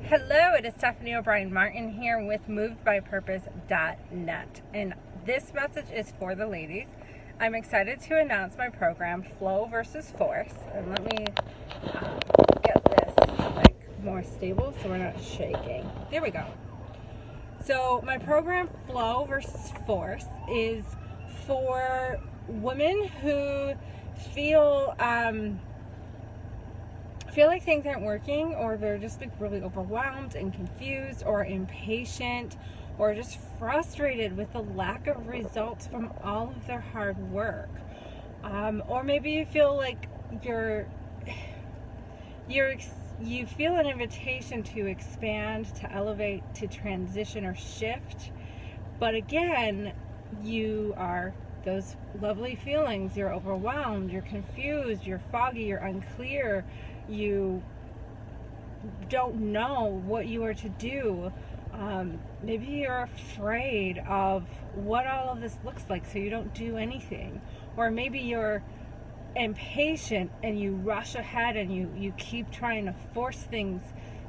Hello, it is Stephanie O'Brien Martin here with movedbypurpose.net, and this message is for the ladies. I'm excited to announce my program, Flow versus Force, and let me get this more stable so we're not shaking. There we go. So my program, Flow versus Force, is for women who feel like things aren't working, or they're just really overwhelmed and confused or impatient or just frustrated with the lack of results from all of their hard work. Or maybe you feel like you feel an invitation to expand, to elevate, to transition or shift, but again, you are those lovely feelings. You're overwhelmed, you're confused, you're foggy, you're unclear, you don't know what you are to do. Maybe you're afraid of what all of this looks like, so you don't do anything. Or maybe you're impatient and you rush ahead and you keep trying to force things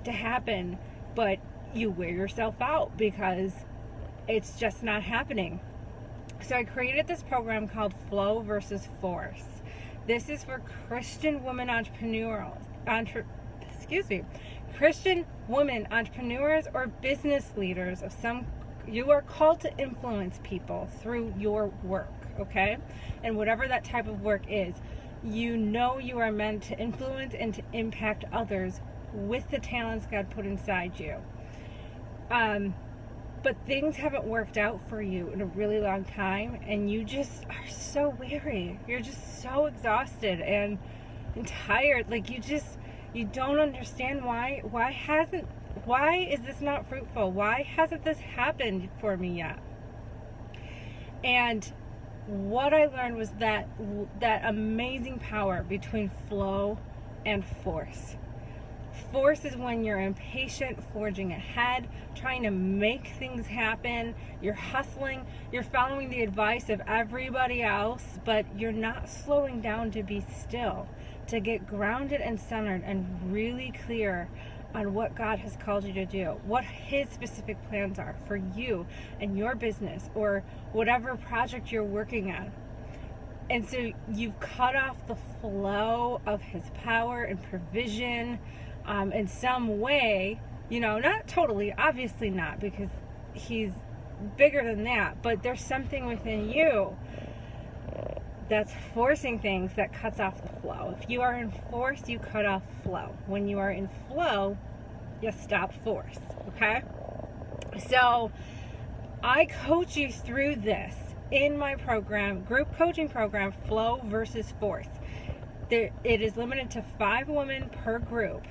to happen, but you wear yourself out because it's just not happening. So I created this program called Flow versus Force. This is for Christian women Christian women entrepreneurs or business leaders of some. You are called to influence people through your work, okay? And whatever that type of work is, you know you are meant to influence and to impact others with the talents God put inside you. But things haven't worked out for you in a really long time, and you just are so weary. You're just so exhausted and tired. Like you don't understand why is this not fruitful? Why hasn't this happened for me yet? And what I learned was that amazing power between flow and force. Force is when you're impatient, forging ahead, trying to make things happen. You're hustling, you're following the advice of everybody else, but you're not slowing down to be still, to get grounded and centered and really clear on what God has called you to do, what His specific plans are for you and your business or whatever project you're working on. And so you've cut off the flow of His power and provision in some way, not totally, obviously not, because He's bigger than that, but there's something within you that's forcing things that cuts off the flow. If you are in force, you cut off flow. When you are in flow, you stop force, okay? So I coach you through this in my program, group coaching program, Flow versus Force. It is limited to 5 women per group.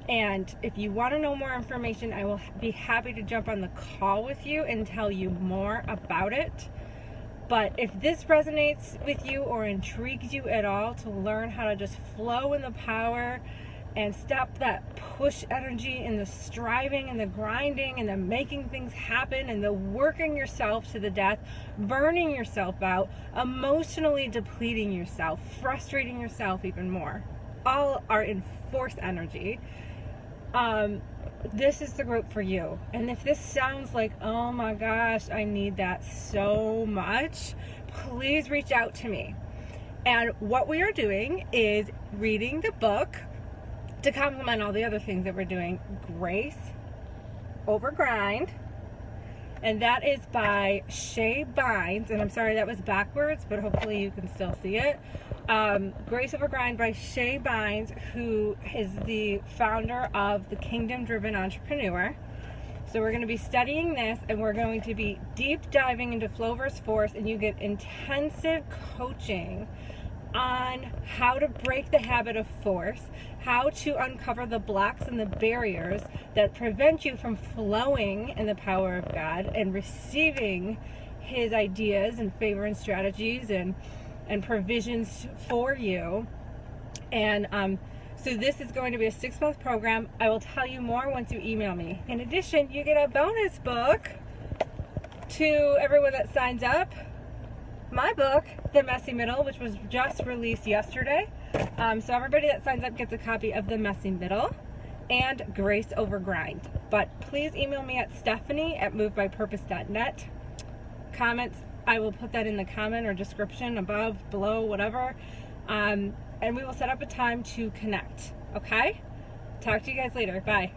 And if you want to know more information, I will be happy to jump on the call with you and tell you more about it. But if this resonates with you or intrigues you at all to learn how to just flow in the power and stop that push energy and the striving and the grinding and the making things happen and the working yourself to the death, burning yourself out, emotionally depleting yourself, frustrating yourself even more, all are in force energy, this is the group for you. And if this sounds like, oh my gosh, I need that so much, please reach out to me. And what we are doing is reading the book to complement all the other things that we're doing. Grace Over Grind. And that is by Shay Bynes. And I'm sorry that was backwards, but hopefully you can still see it. Grace Over Grind by Shay Bynes, who is the founder of the Kingdom Driven Entrepreneur. So we're going to be studying this, and we're going to be deep diving into Flow versus Force, and you get intensive coaching on how to break the habit of force, how to uncover the blocks and the barriers that prevent you from flowing in the power of God and receiving His ideas and favor and strategies and provisions for you. And so this is going to be a 6-month program. I will tell you more once you email me. In addition, you get a bonus book to everyone that signs up. My book, The Messy Middle, which was just released yesterday. So everybody that signs up gets a copy of The Messy Middle. and grace over grind. But please email me at stephanie@movedbypurpose.net. Comments, I will put that in the comment or description above, below, whatever. And we will set up a time to connect. Okay? Talk to you guys later. Bye.